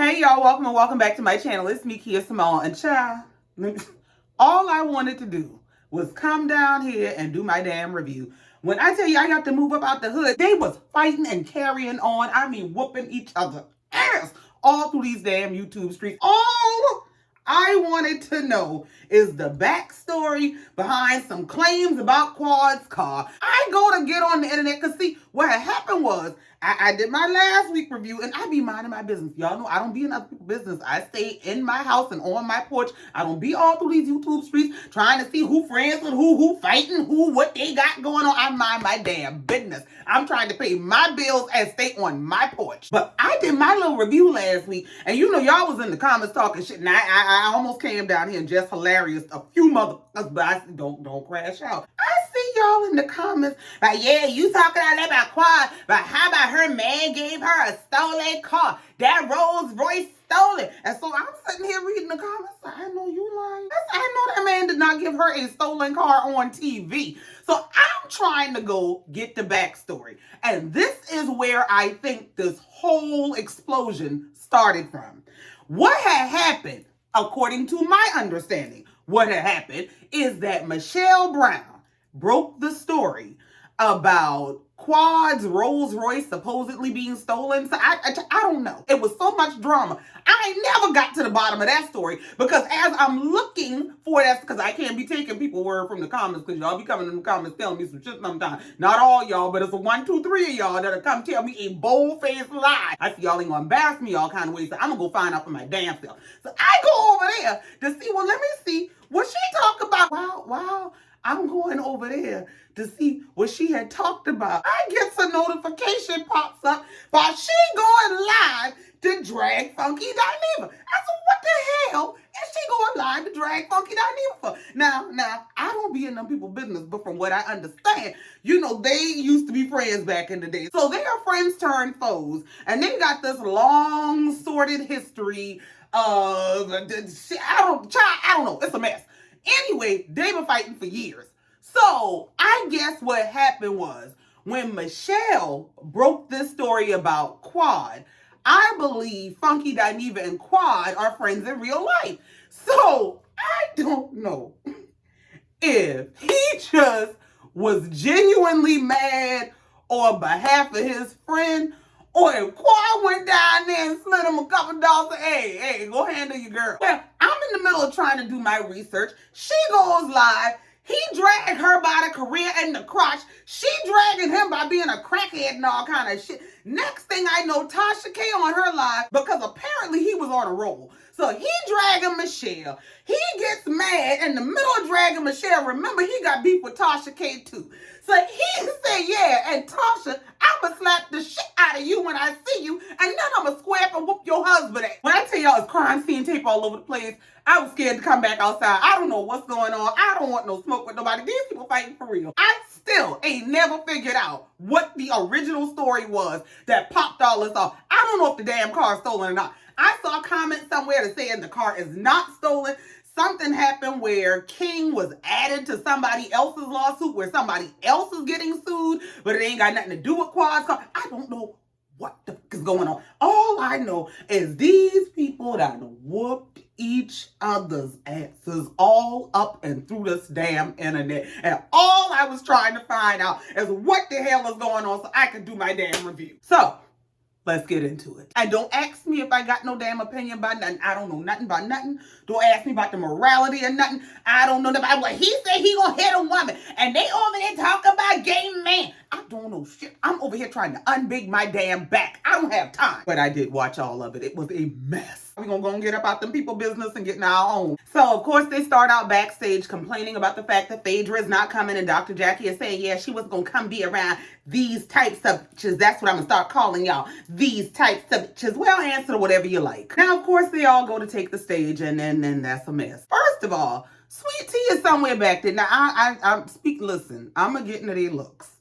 Hey y'all, welcome and welcome back to my channel. It's me, Kia Simone, and child, all I wanted to do was come down here and do my damn review. When I tell you I got to move up out the hood, they was fighting and carrying on. I mean, whooping each other ass all through these damn YouTube streets. All I wanted to know is the backstory behind some claims about Quad's car. I go to get on the internet because see, what had happened was I did my last week review and I be minding my business. Y'all know I don't be in other people's business. I stay in my house and on my porch. I don't be all through these YouTube streets trying to see who friends with who fighting, what they got going on. I mind my damn business. I'm trying to pay my bills and stay on my porch. But I did my little review last week and you know y'all was in the comments talking shit and I almost came down here and just hilarious a few motherfuckers, but I said don't crash out. I see y'all in the comments like, yeah, you talking all that about Quad, but how about her man gave her a stolen car? That Rolls Royce stolen. And so I'm sitting here reading the comments. I know you lying. I know that man did not give her a stolen car on TV. So I'm trying to go get the backstory. And this is where I think this whole explosion started from. What had happened, according to my understanding, what had happened is that Michelle Brown broke the story about Quad's Rolls Royce supposedly being stolen. So I don't know. It was so much drama. I never got to the bottom of that story because as I'm looking for that, because I can't be taking people word from the comments because y'all be coming in the comments telling me some shit sometimes. Not all y'all, but it's a 1, 2, 3 of y'all that'll come tell me a bold-faced lie. I see y'all ain't gonna embarrass me all kind of ways, so I'm gonna go find out for my damn self. So I go over there to see, well, let me see what she talk about. Wow. I'm going over there to see what she had talked about. I get a notification pops up while she going live to drag Funky Dineva. I said, what the hell is she going live to drag Funky Dineva for? Now, I don't be in them people's business, but from what I understand, you know, they used to be friends back in the day. So they are friends turned foes, and they got this long, sordid history of, I don't know, it's a mess. Anyway, they were fighting for years. So I guess what happened was when Michelle broke this story about Quad, I believe Funky Dineva and Quad are friends in real life. So I don't know if he just was genuinely mad on behalf of his friend, or if Quad went down there and slid him a couple dollars. Hey, go handle your girl. Well, I'm in the middle of trying to do my research. She goes live. He dragged her by the career and the crotch. She dragging him by being a crackhead and all kind of shit. Next thing I know, Tasha K on her live because apparently he was on a roll. So he dragging Michelle. He gets mad in the middle of dragging Michelle. Remember, he got beef with Tasha K too. So he said, yeah, and Tasha, I'ma slap the shit out of you when I see you, and then I'ma square up and whoop your husband at. When I tell y'all it's crime scene tape all over the place, I was scared to come back outside. I don't know what's going on. I don't want no smoke with nobody. These people fighting for real. I still ain't never figured out what the original story was that popped all this off. I don't know if the damn car is stolen or not. I saw a comment somewhere that saying the car is not stolen. Something happened where King was added to somebody else's lawsuit where somebody else is getting sued, but it ain't got nothing to do with Quad's car. I don't know what the fuck is going on. All I know is these people that whooped each other's asses all up and through this damn internet. And all I was trying to find out is what the hell is going on so I could do my damn review. So, let's get into it. And don't ask me if I got no damn opinion about nothing. I don't know nothing about nothing. Don't ask me about the morality or nothing. I don't know about what he said he gonna hit a woman. And they over there talk about gay man. I don't know shit. I'm over here trying to unbig my damn back. I don't have time. But I did watch all of it. It was a mess. We're gonna go and get up out them people business and get in our own. So, of course, they start out backstage complaining about the fact that Phaedra is not coming. And Dr. Jackie is saying, yeah, she wasn't gonna come be around these types of bitches. That's what I'm gonna start calling y'all. These types of bitches. Well, answer whatever you like. Now, of course, they all go to take the stage and then that's a mess. First of all, Sweet Tea is somewhere back there. Now, I'm speaking, listen, I'm gonna get into their looks.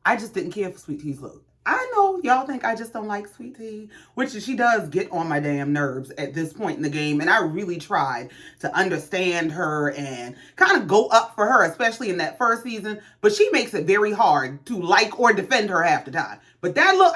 I just didn't care for Sweet Tea's look. I know y'all think I just don't like Sweet Tea, which she does get on my damn nerves at this point in the game. And I really tried to understand her and kind of go up for her, especially in that first season. But she makes it very hard to like or defend her half the time. But that look,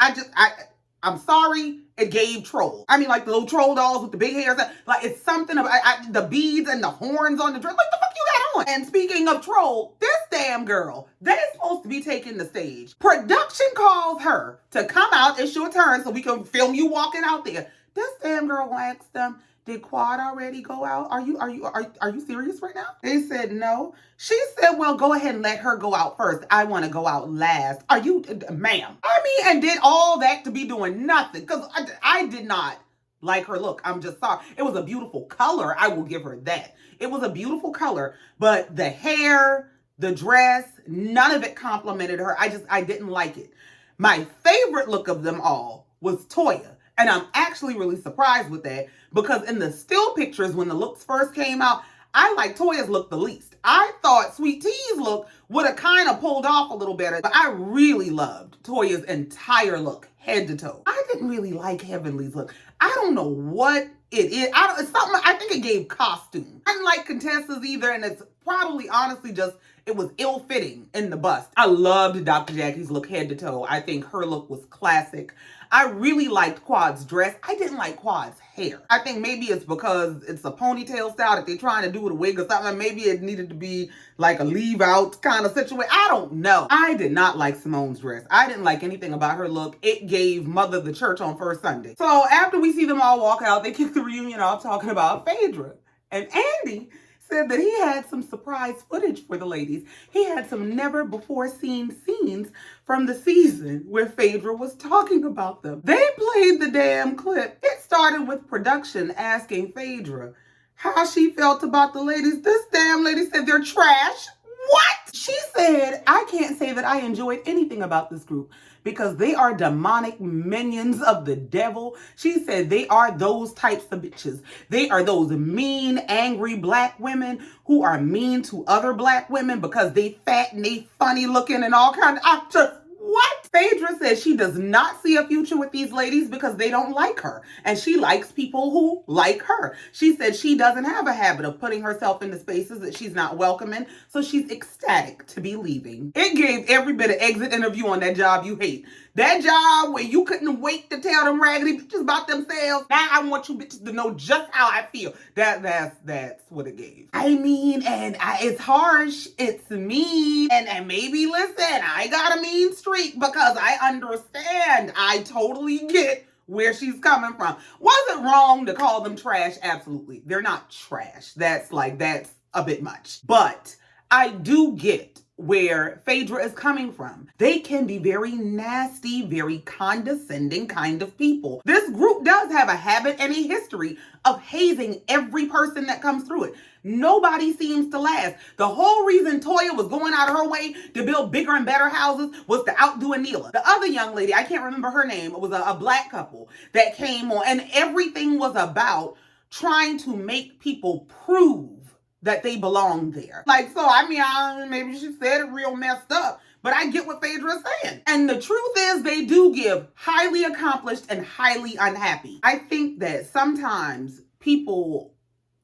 I'm sorry, it gave troll. I mean, like the little troll dolls with the big hairs. Like, it's something about the beads and the horns on the dress. Like, the fuck you got on? And speaking of troll, this damn girl, they're supposed to be taking the stage. Production calls her to come out. It's your turn so we can film you walking out there. This damn girl asked them, did Quad already go out? Are you serious right now? They said no. She said, well, go ahead and let her go out first. I want to go out last. Are you, ma'am? I mean, and did all that to be doing nothing, because I did not like her look. I'm just sorry. It was a beautiful color. I will give her that. It was a beautiful color, but the hair, the dress, none of it complimented her. I didn't like it. My favorite look of them all was Toya. And I'm actually really surprised with that, because in the still pictures, when the looks first came out, I liked Toya's look the least. I thought Sweet Tea's look would have kind of pulled off a little better, but I really loved Toya's entire look, head to toe. I didn't really like Heavenly's look. I don't know what it is. It's something, I think it gave costume. I didn't like Contessa's either, and it's probably honestly just, it was ill-fitting in the bust. I loved Dr. Jackie's look head to toe. I think her look was classic. I really liked Quad's dress. I didn't like Quad's hair. I think maybe it's because it's a ponytail style that they're trying to do with a wig or something. Maybe it needed to be like a leave out kind of situation. I don't know. I did not like Simone's dress. I didn't like anything about her look. It gave Mother the Church on First Sunday. So after we see them all walk out, they kick the reunion off talking about Phaedra. And Andy said that he had some surprise footage for the ladies. He had some never before seen scenes from the season where Phaedra was talking about them. They played the damn clip. It started with production asking Phaedra how she felt about the ladies. This damn lady said they're trash. What? She said, I can't say that I enjoyed anything about this group because they are demonic minions of the devil. She said they are those types of bitches. They are those mean, angry black women who are mean to other black women because they fat and they funny looking and all kinds of, what? Phaedra says she does not see a future with these ladies because they don't like her. And she likes people who like her. She said she doesn't have a habit of putting herself into spaces that she's not welcome in. So she's ecstatic to be leaving. It gave every bit of exit interview on that job you hate. That job where you couldn't wait to tell them raggedy bitches about themselves. Now I want you bitches to know just how I feel. That's what it gave. I mean, and it's harsh. It's mean. And maybe, listen, I got a mean streak because I understand. I totally get where she's coming from. Was it wrong to call them trash? Absolutely. They're not trash. That's a bit much. But I do get where Phaedra is coming from. They can be very nasty, very condescending kind of people. This group does have a habit and a history of hazing every person that comes through it. Nobody seems to last. The whole reason Toya was going out of her way to build bigger and better houses was to outdo Anila. The other young lady, I can't remember her name, it was a black couple that came on, and everything was about trying to make people prove that they belong there. So, I mean, maybe she said it real messed up, but I get what Phaedra is saying. And the truth is, they do give highly accomplished and highly unhappy. I think that sometimes people,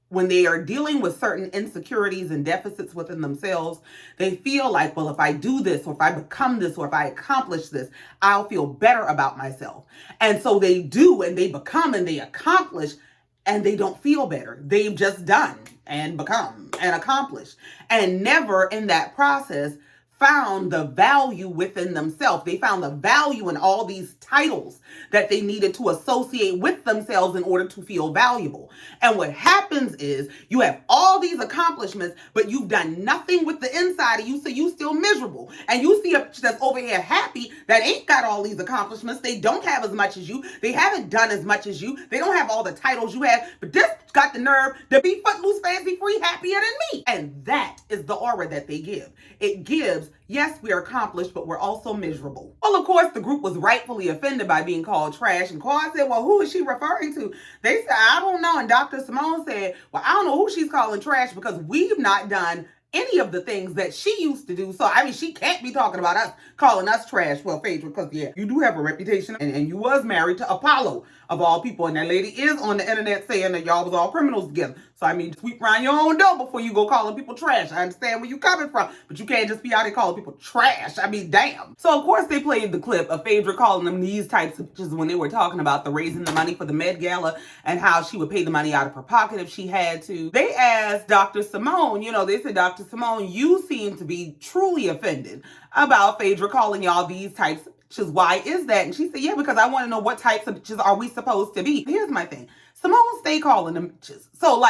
when they are dealing with certain insecurities and deficits within themselves, they feel like, well, if I do this, or if I become this, or if I accomplish this, I'll feel better about myself. And so they do, and they become, and they accomplish, and they don't feel better. They've just done and become and accomplished, and never in that process found the value within themselves. They found the value in all these titles that they needed to associate with themselves in order to feel valuable. And what happens is you have all these accomplishments, but you've done nothing with the inside of you, so you still miserable. And you see a bitch that's over here happy that ain't got all these accomplishments. They don't have as much as you. They haven't done as much as you. They don't have all the titles you have, but this got the nerve to be footloose, fancy free, happier than me. And that is the aura that they give. It gives, yes, we are accomplished, but we're also miserable. Well, of course, the group was rightfully offended by being called trash. And Quad said, well, who is she referring to? They said, I don't know. And Dr. Simone said, well, I don't know who she's calling trash because we've not done any of the things that she used to do. So, I mean, she can't be talking about us, calling us trash. Well, Phaedra, because, yeah, you do have a reputation and you was married to Apollo. of all people. And that lady is on the internet saying that y'all was all criminals together. So, I mean, sweep around your own door before you go calling people trash. I understand where you coming from, but you can't just be out here calling people trash. I mean, damn. So, of course, they played the clip of Phaedra calling them these types of bitches when they were talking about the raising the money for the Met Gala and how she would pay the money out of her pocket if she had to. They asked Dr. Simone, they said, Dr. Simone, you seem to be truly offended about Phaedra calling y'all these types of bitches. Why is that? And she said, yeah, because I want to know what types of bitches are we supposed to be. Here's my thing. Simone stay calling them bitches. So,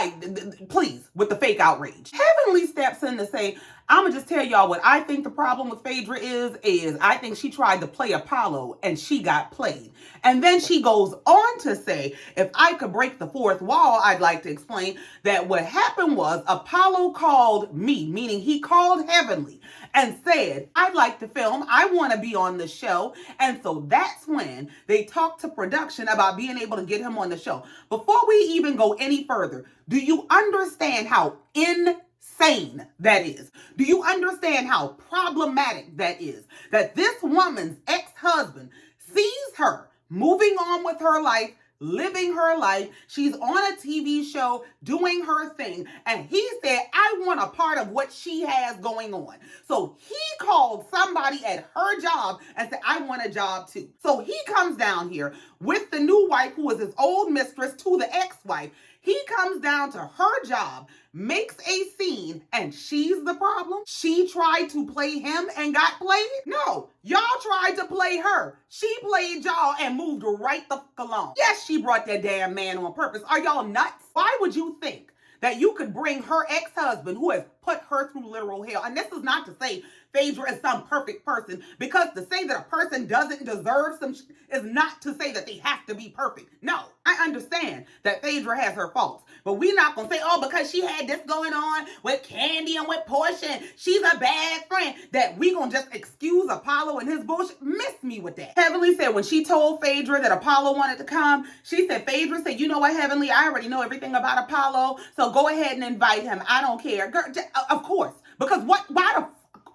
please, with the fake outrage. Heavenly steps in to say, I'm going to just tell y'all what I think the problem with Phaedra is I think she tried to play Apollo and she got played. And then she goes on to say, if I could break the fourth wall, I'd like to explain that what happened was Apollo called me, meaning he called Heavenly, and said, I'd like to film. I want to be on the show. And so that's when they talked to production about being able to get him on the show. Before we even go any further, do you understand how insane that is? Do you understand how problematic that is? That this woman's ex-husband sees her moving on with her life, living her life. She's on a TV show doing her thing. And he said, I want a part of what she has going on. So he called somebody at her job and said, I want a job too. So he comes down here with the new wife, who is his old mistress, to the ex-wife. He comes down to her job, makes a scene, and she's the problem? She tried to play him and got played? No, y'all tried to play her. She played y'all and moved right the fuck along. Yes, she brought that damn man on purpose. Are y'all nuts? Why would you think that you could bring her ex-husband, who has put her through literal hell? And this is not to say Phaedra is some perfect person, because to say that a person doesn't deserve some shit is not to say that they have to be perfect. No, I understand that Phaedra has her faults, but we're not going to say, oh, because she had this going on with Candy and with Portia, and she's a bad friend, that we going to just excuse Apollo and his bullshit. Miss me with that. Heavenly said when she told Phaedra that Apollo wanted to come, she said, Phaedra said, you know what, Heavenly, I already know everything about Apollo, so go ahead and invite him. I don't care. Girl, of course, because why the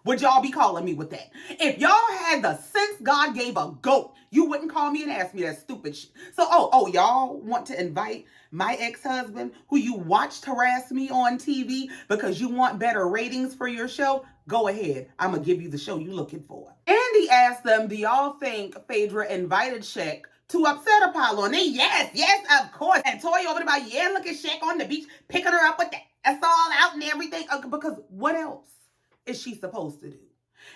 would y'all be calling me with that? If y'all had the sense God gave a goat, you wouldn't call me and ask me that stupid shit. So, y'all want to invite my ex-husband, who you watched harass me on TV because you want better ratings for your show? Go ahead. I'm going to give you the show you're looking for. Andy asked them, do y'all think Phaedra invited Shaq to upset Apollo? And they, yes, of course. And Toya over there, yeah, look at Shaq on the beach, picking her up with that's all out and everything. Because what else is she supposed to do?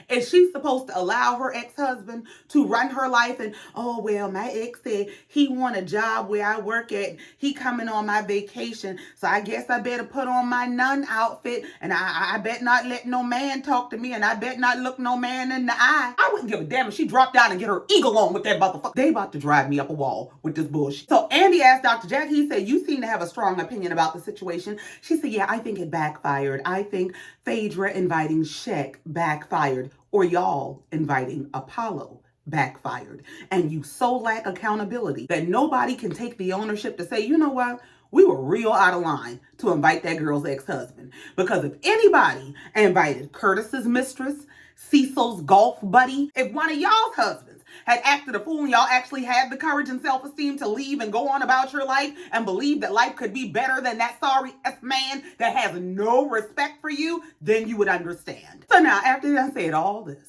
Is she supposed to allow her ex-husband to run her life and, oh, well, my ex said he want a job where I work at. He coming on my vacation. So I guess I better put on my nun outfit, and I bet not let no man talk to me, and I bet not look no man in the eye. I wouldn't give a damn if she dropped down and get her eagle on with that motherfucker. They about to drive me up a wall with this bullshit. So Andy asked Dr. Jack, he said, you seem to have a strong opinion about the situation. She said, yeah, I think it backfired. I think Phaedra inviting Shaq backfired, or y'all inviting Apollo backfired. And you so lack accountability that nobody can take the ownership to say, you know what? We were real out of line to invite that girl's ex-husband. Because if anybody invited Curtis's mistress, Cecil's golf buddy, if one of y'all's husbands had acted a fool and y'all actually had the courage and self-esteem to leave and go on about your life and believe that life could be better than that sorry man that has no respect for you, then you would understand. So now, after they done said all this,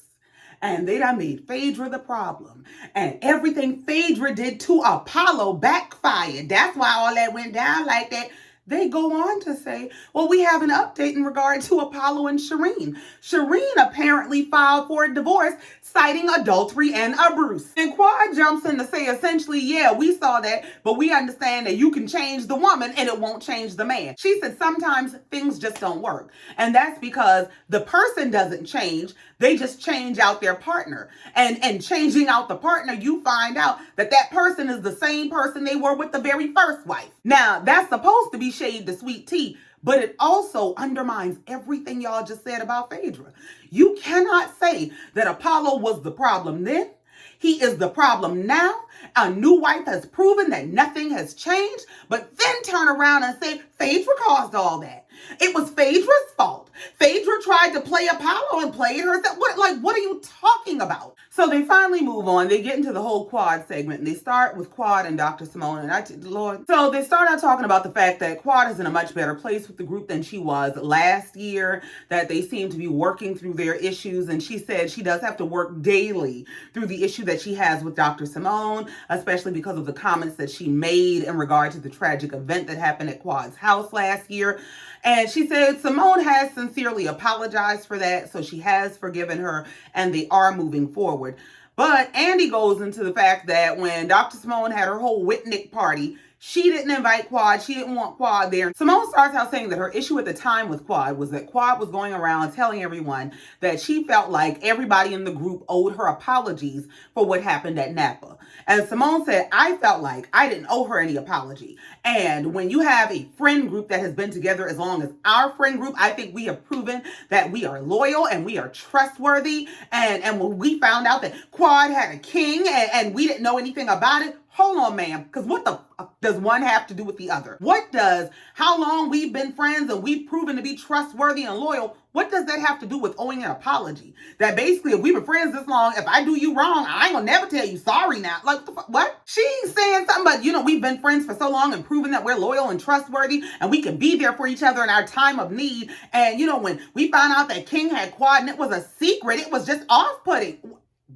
and they done made Phaedra the problem, and everything Phaedra did to Apollo backfired, that's why all that went down like that, they go on to say, well, we have an update in regard to Apollo and Shireen. Shireen apparently filed for a divorce, citing adultery and abuse. And Quad jumps in to say, essentially, yeah, we saw that, but we understand that you can change the woman and it won't change the man. She said sometimes things just don't work. And that's because the person doesn't change. They just change out their partner. And changing out the partner, you find out that that person is the same person they were with the very first wife. Now, that's supposed to be shade to sweet tea, but it also undermines everything y'all just said about Phaedra. You cannot say that Apollo was the problem then. He is the problem now. A new wife has proven that nothing has changed, but then turn around and say Phaedra caused all that. It was Phaedra's fault. Phaedra tried to play Apollo and play herself. What are you talking about? So they finally move on. They get into the whole Quad segment, and they start with Quad and Dr. Simone. And Lord. So they start out talking about the fact that Quad is in a much better place with the group than she was last year, that they seem to be working through their issues. And she said she does have to work daily through the issue that she has with Dr. Simone, especially because of the comments that she made in regard to the tragic event that happened at Quad's house last year. And she said Simone has sincerely apologized for that, so she has forgiven her, and they are moving forward. But Andy goes into the fact that when Dr. Simone had her whole Whitnick party, she didn't invite Quad. She didn't want Quad there. Simone starts out saying that her issue at the time with Quad was that Quad was going around telling everyone that she felt like everybody in the group owed her apologies for what happened at Napa. And Simone said, I felt like I didn't owe her any apology. And when you have a friend group that has been together as long as our friend group, I think we have proven that we are loyal and we are trustworthy. And when we found out that Quad had a king and we didn't know anything about it, hold on, ma'am, because what the fuck does one have to do with the other? What does how long we've been friends and we've proven to be trustworthy and loyal, what does that have to do with owing an apology? That basically, if we've been friends this long, if I do you wrong, I ain't gonna never tell you sorry now. Like, what the fuck? What? She's saying something about, we've been friends for so long and proven that we're loyal and trustworthy and we can be there for each other in our time of need. And, when we found out that King had Quad and it was a secret, it was just off-putting.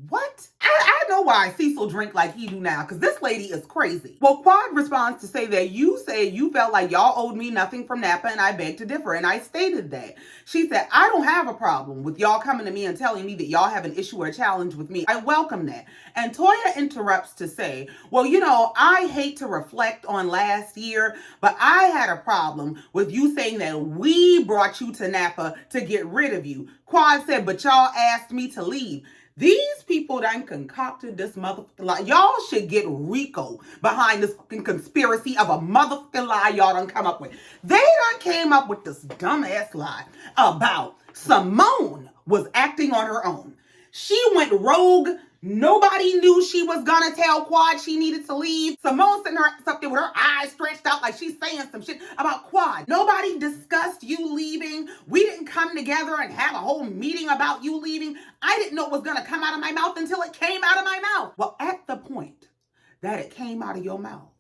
What? I know why Cecil drink like he do now, because this lady is crazy. Well, Quad responds to say that you said you felt like y'all owed me nothing from Napa, and I beg to differ, and I stated that. She said, I don't have a problem with y'all coming to me and telling me that y'all have an issue or a challenge with me. I welcome that. And Toya interrupts to say, well, I hate to reflect on last year, but I had a problem with you saying that we brought you to Napa to get rid of you. Quad said, but y'all asked me to leave. These people done concocted this motherfucking lie. Y'all should get RICO behind this fucking conspiracy of a motherfucking lie y'all done come up with. They done came up with this dumbass lie about Simone was acting on her own. She went rogue. Nobody knew she was gonna tell Quad she needed to leave. Simone sitting her up there with her eyes stretched out like she's saying some shit about Quad. Nobody discussed you leaving. We didn't come together and have a whole meeting about you leaving. I didn't know it was gonna come out of my mouth until it came out of my mouth. Well, at the point that it came out of your mouth,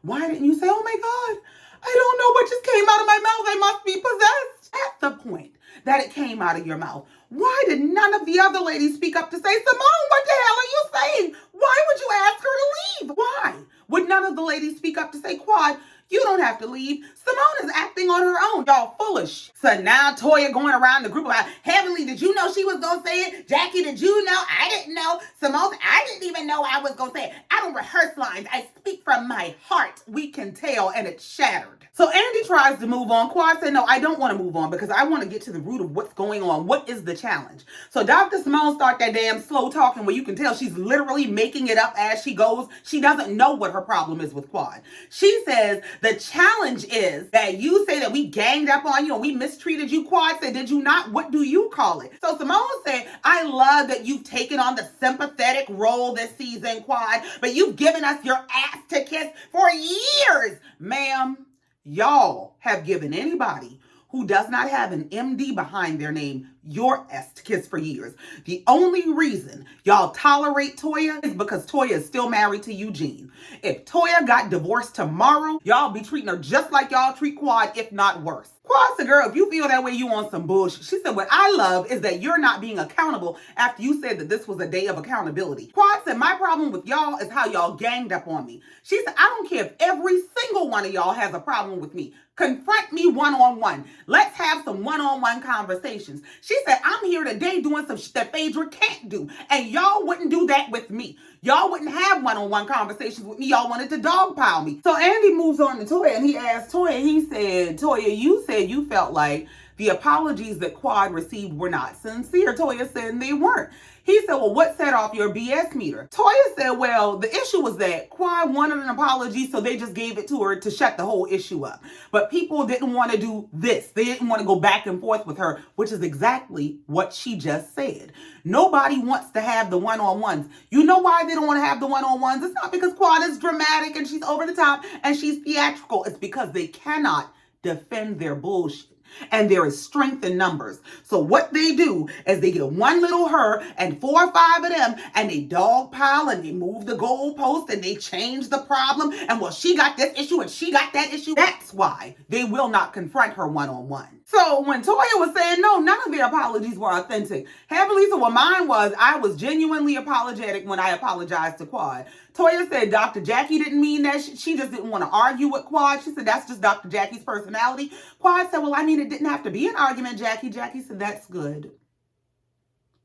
why didn't you say, oh my God, I don't know what just came out of my mouth. I must be possessed. At the point that it came out of your mouth, why did none of the other ladies speak up to say, Simone, what the hell are you saying? Why would you ask her to leave? Why would none of the ladies speak up to say, Quad, you don't have to leave. Simone is acting on her own. Y'all foolish. So now Toya going around the group about, Heavenly, did you know she was going to say it? Jackie, did you know? I didn't know. Simone, I didn't even know I was going to say it. I don't rehearse lines. I speak from my heart. We can tell, and it's shattered. So Andy tries to move on. Quad said, no, I don't want to move on because I want to get to the root of what's going on. What is the challenge? So Dr. Simone start that damn slow talking where you can tell she's literally making it up as she goes. She doesn't know what her problem is with Quad. She says, the challenge is that you say that we ganged up on you and we mistreated you. Quad said, did you not? What do you call it? So Simone said, I love that you've taken on the sympathetic role this season, Quad, but you've given us your ass to kiss for years. Ma'am, y'all have given anybody who does not have an MD behind their name your ass to kiss for years. The only reason y'all tolerate Toya is because Toya is still married to Eugene. If Toya got divorced tomorrow, y'all be treating her just like y'all treat Quad, if not worse. Quad said, girl, if you feel that way, you on some bullshit. She said, what I love is that you're not being accountable after you said that this was a day of accountability. Quad said, my problem with y'all is how y'all ganged up on me. She said, I don't care if every single one of y'all has a problem with me. Confront me one-on-one. Let's have some one-on-one conversations. She said, I'm here today doing some shit that Phaedra can't do. And y'all wouldn't do that with me. Y'all wouldn't have one-on-one conversations with me. Y'all wanted to dogpile me. So Andy moves on to Toya and he asked Toya, he said, Toya, you said you felt like the apologies that Quad received were not sincere. Toya said they weren't. He said, well, what set off your BS meter? Toya said, well, the issue was that Quad wanted an apology, so they just gave it to her to shut the whole issue up. But people didn't want to do this. They didn't want to go back and forth with her, which is exactly what she just said. Nobody wants to have the one-on-ones. You know why they don't want to have the one-on-ones? It's not because Quad is dramatic and she's over the top and she's theatrical. It's because they cannot defend their bullshit. And there is strength in numbers. So what they do is they get one little her and 4 or 5 of them, and they dogpile and they move the goalpost and they change the problem. And well, she got this issue and she got that issue. That's why they will not confront her one-on-one. So when Toya was saying no, none of their apologies were authentic. Heavenly, so what mine was, I was genuinely apologetic when I apologized to Quad. Toya said Dr. Jackie didn't mean that. She just didn't want to argue with Quad. She said that's just Dr. Jackie's personality. Quad said, well, I mean, it didn't have to be an argument, Jackie. Jackie said, that's good.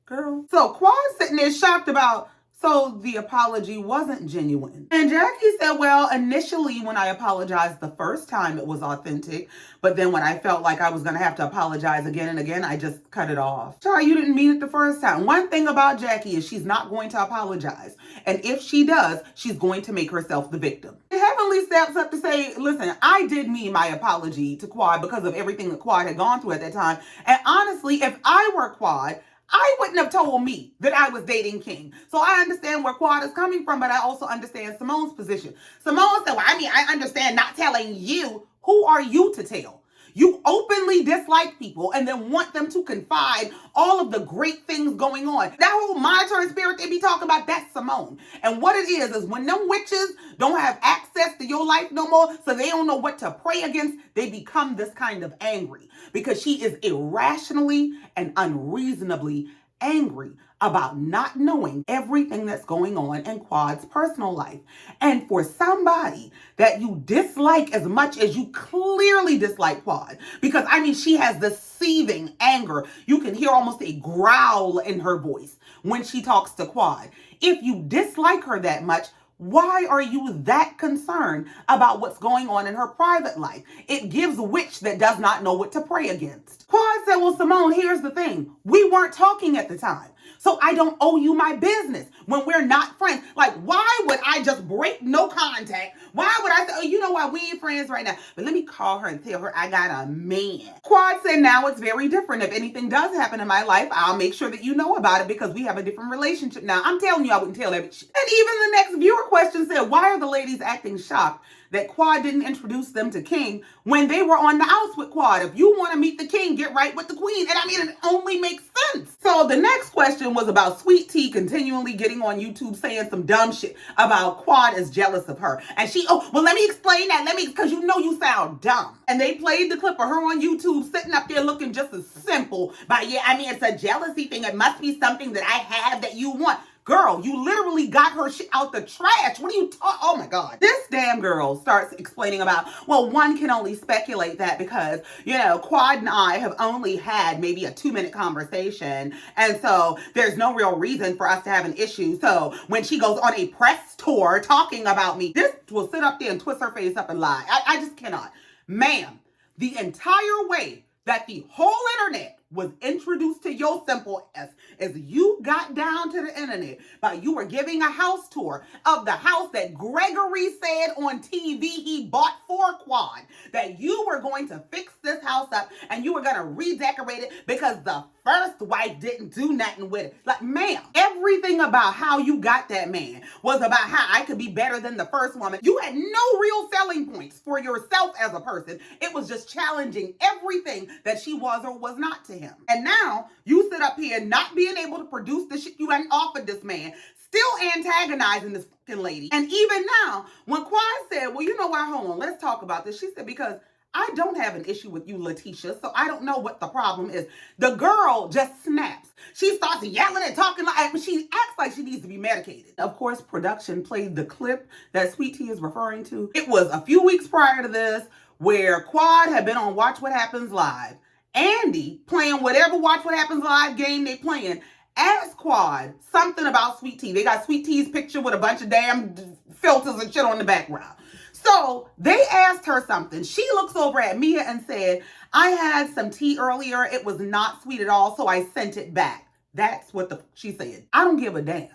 Girl. So Quad's sitting there shocked about, so the apology wasn't genuine. And Jackie said, well, initially when I apologized the first time, it was authentic. But then when I felt like I was going to have to apologize again and again, I just cut it off. Sorry, you didn't mean it the first time. One thing about Jackie is she's not going to apologize. And if she does, she's going to make herself the victim. Heavenly steps up to say, listen, I did mean my apology to Quad because of everything that Quad had gone through at that time. And honestly, if I were Quad, I wouldn't have told me that I was dating King. So I understand where Quad is coming from, but I also understand Simone's position. Simone said, well, I mean, I understand not telling you. Who are you to tell? You openly dislike people and then want them to confide all of the great things going on. That whole monitoring spirit they be talking about, that's Simone. And what it is when them witches don't have access to your life no more, so they don't know what to pray against, they become this kind of angry because she is irrationally and unreasonably angry about not knowing everything that's going on in Quad's personal life. And for somebody that you dislike as much as you clearly dislike Quad, because I mean, she has this seething anger. You can hear almost a growl in her voice when she talks to Quad. If you dislike her that much, why are you that concerned about what's going on in her private life? It gives a witch that does not know what to pray against. Quad said, well, Simone, here's the thing. We weren't talking at the time. So I don't owe you my business when we're not friends. Like, why would I just break no contact? Why would I say, oh, you know what? We ain't friends right now. But let me call her and tell her I got a man. Quad said, now it's very different. If anything does happen in my life, I'll make sure that you know about it because we have a different relationship now. I'm telling you, I wouldn't tell every shit. And even the next viewer question said, why are the ladies acting shocked that Quad didn't introduce them to King when they were on the outs with Quad? If you want to meet the King, get right with the Queen. And I mean, it only makes sense. So the next question was about Sweet Tea continually getting on YouTube saying some dumb shit about Quad is jealous of her. And she, oh, well, let me explain that. Because you know you sound dumb. And they played the clip of her on YouTube sitting up there looking just as simple. But yeah, I mean, it's a jealousy thing. It must be something that I have that you want. Girl, you literally got her shit out the trash. What are you talking? Oh my God. This damn girl starts explaining about, well, one can only speculate that because, you know, Quad and I have only had maybe a 2-minute conversation. And so there's no real reason for us to have an issue. So when she goes on a press tour talking about me, this will sit up there and twist her face up and lie. I just cannot. Ma'am, the entire way that the whole internet was introduced to your simple ass as you got down to the internet by you were giving a house tour of the house that Gregory said on TV he bought for Quad, that you were going to fix this house up and you were going to redecorate it because the first wife didn't do nothing with it. Like, ma'am, everything about how you got that man was about how I could be better than the first woman. You had no real selling points for yourself as a person. It was just challenging everything that she was or was not to him. And now you sit up here not being able to produce the shit you hadn't offered this man, still antagonizing this fucking lady. And even now, when Quad said, well, you know what, hold on, let's talk about this. She said, because I don't have an issue with you, Letitia, so I don't know what the problem is. The girl just snaps. She starts yelling and talking like, she acts like she needs to be medicated. Of course, production played the clip that Sweet Tea is referring to. It was a few weeks prior to this where Quad had been on Watch What Happens Live. Andy, playing whatever Watch What Happens Live game they playing, asked Quad something about Sweet Tea. They got Sweet Tea's picture with a bunch of damn filters and shit on the background. So they asked her something. She looks over at Mia and said, I had some tea earlier. It was not sweet at all, so I sent it back. That's what she said. I don't give a damn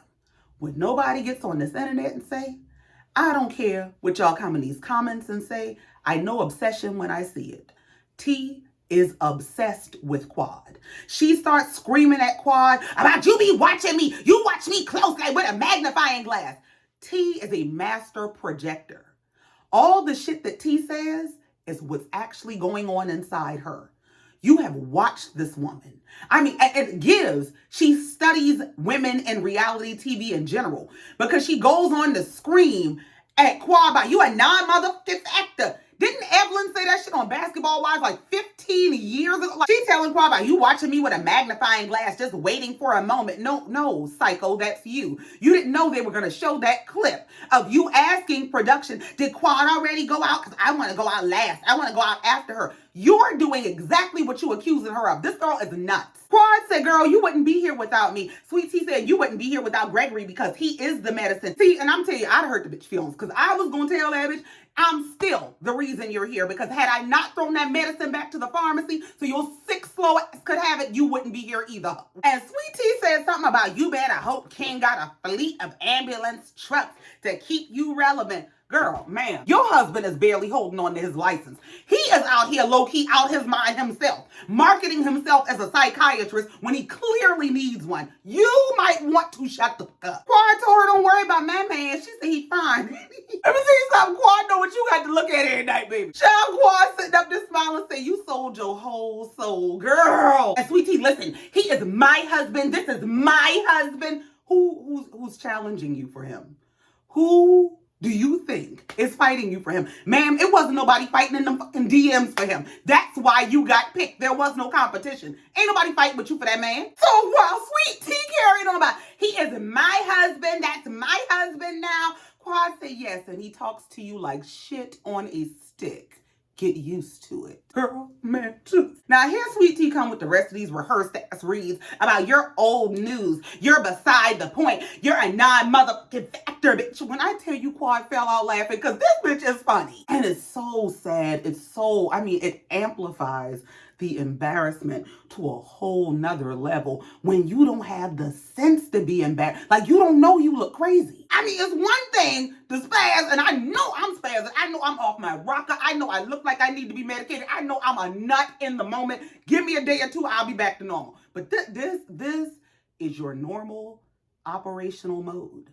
what nobody gets on this internet and say. I don't care what y'all come in these comments and say. I know obsession when I see it. T is obsessed with Quad. She starts screaming at Quad about you be watching me. You watch me close like with a magnifying glass. T is a master projector. All the shit that T says is what's actually going on inside her. You have watched this woman. I mean, she studies women in reality TV in general because she goes on to scream at Quad about you a non-motherfucking actor. Didn't Evelyn say that shit on Basketball Wives like 15 years ago? Like, she telling Quad about you watching me with a magnifying glass just waiting for a moment. No, psycho, that's you. You didn't know they were going to show that clip of you asking production, did Quad already go out? Because I want to go out last. I want to go out after her. You're doing exactly what you accusing her of. This girl is nuts. Quad said, girl, you wouldn't be here without me. Sweet Tea said, you wouldn't be here without Gregory because he is the medicine. See, and I'm telling you, I'd hurt the bitch feelings because I was going to tell that bitch, I'm still the reason you're here because had I not thrown that medicine back to the pharmacy so your sick, slow ass could have it, you wouldn't be here either. And Sweet Tea said something about you better hope King got a fleet of ambulance trucks to keep you relevant. Girl, man, your husband is barely holding on to his license. He is out here low-key out his mind himself, marketing himself as a psychiatrist when he clearly needs one. You might want to shut the fuck up. Quad told her, don't worry about my man. She said he fine. Let me see something. Quad know what you got to look at every night, baby. Child Quad sitting up there smiling and say, you sold your whole soul, girl. And Sweet Tea, listen, he is my husband. This is my husband. Who's challenging you for him? Who do you think is fighting you for him? Ma'am, it wasn't nobody fighting in them fucking DMs for him. That's why you got picked. There was no competition. Ain't nobody fighting with you for that man. So while Sweet Tea carried on about, he is my husband, that's my husband now. Quad said yes, and he talks to you like shit on a stick. Get used to it. Girl, man, just. Now here Sweet Tea come with the rest of these rehearsed ass reads about your old news. You're beside the point. You're a non-motherfucking factor, bitch. When I tell you Quad fell out laughing because this bitch is funny. And it's so sad. It amplifies the embarrassment to a whole nother level when you don't have the sense to be embarrassed. Like, you don't know you look crazy. I mean, it's one thing to spaz, and I know I'm spazzing. I know I'm off my rocker. I know I look like I need to be medicated. I know I'm a nut in the moment. Give me a day or two, I'll be back to normal. But this is your normal operational mode.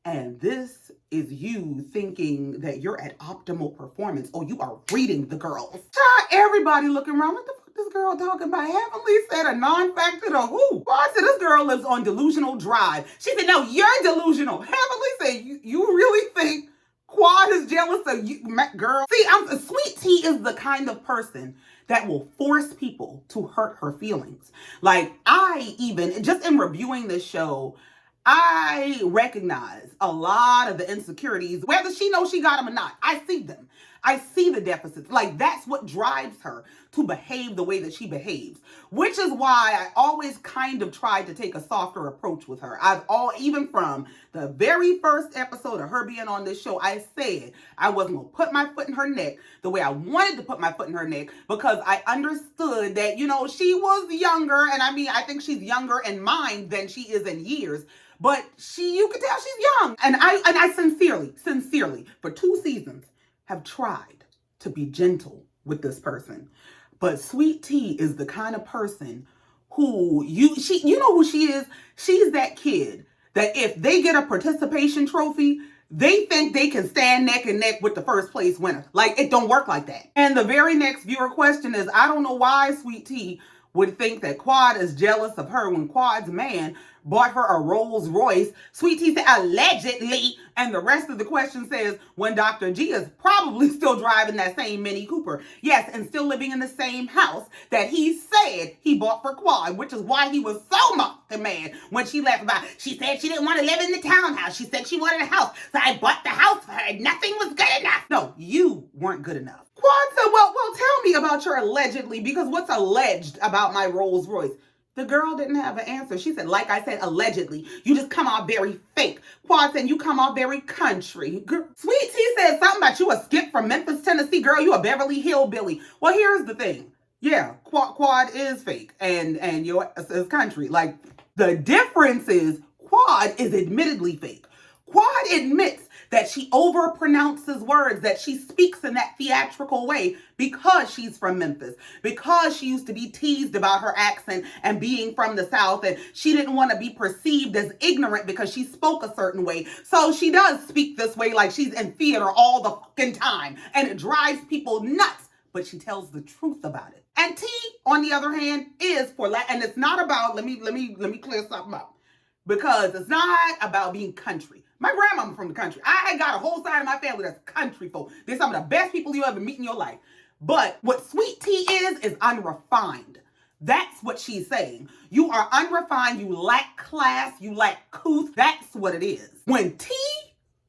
And this is you thinking that you're at optimal performance or you are reading the girls. Child, everybody looking around. What the fuck this girl talking about? Heavenly said a non-factor to who? Well, I said this girl lives on delusional drive. She said, no, you're delusional. Heavenly said, you really think Quad is jealous of you, girl? See, Sweet Tea is the kind of person that will force people to hurt her feelings. Like, just in reviewing this show, I recognize a lot of the insecurities, whether she knows she got them or not. I see them. I see the deficits. Like, that's what drives her to behave the way that she behaves, which is why I always kind of tried to take a softer approach with her. Even from the very first episode of her being on this show, I said I wasn't going to put my foot in her neck the way I wanted to put my foot in her neck because I understood that, she was younger. And I think she's younger in mind than she is in years. But you could tell she's young. And I sincerely, for 2 seasons, have tried to be gentle with this person. But Sweet Tea is the kind of person who, you know who she is? She's that kid that if they get a participation trophy, they think they can stand neck and neck with the first place winner. Like, it don't work like that. And the very next viewer question is, I don't know why Sweet Tea would think that Quad is jealous of her when Quad's man bought her a Rolls Royce. Sweet Tea said, allegedly. And the rest of the question says, when Dr. G is probably still driving that same Mini Cooper. Yes, and still living in the same house that he said he bought for Quad, which is why he was so fucking mad when she left about, she said she didn't want to live in the townhouse. She said she wanted a house. So I bought the house for her. Nothing was good enough. No, you weren't good enough. Quad said, well, tell me about your allegedly, because what's alleged about my Rolls Royce? The girl didn't have an answer. She said, like I said, allegedly. You just come out very fake. Quad said, you come out very country. Sweet Tea said something about you a skip from Memphis, Tennessee. Girl, you a Beverly Hillbilly. Well, here's the thing. Yeah, Quad is fake and your is country. Like, the difference is Quad is admittedly fake. Quad admits that she overpronounces words, that she speaks in that theatrical way because she's from Memphis, because she used to be teased about her accent and being from the South, and she didn't want to be perceived as ignorant because she spoke a certain way. So she does speak this way like she's in theater all the fucking time, and it drives people nuts. but she tells the truth about it. And T, on the other hand, is for and it's not about, let me clear something up. Because it's not about being country. My grandmama from the country. I got a whole side of my family that's country folk. They're some of the best people you ever meet in your life. But what sweet tea is unrefined. That's what she's saying. You are unrefined, you lack class, you lack couth. That's what it is. When T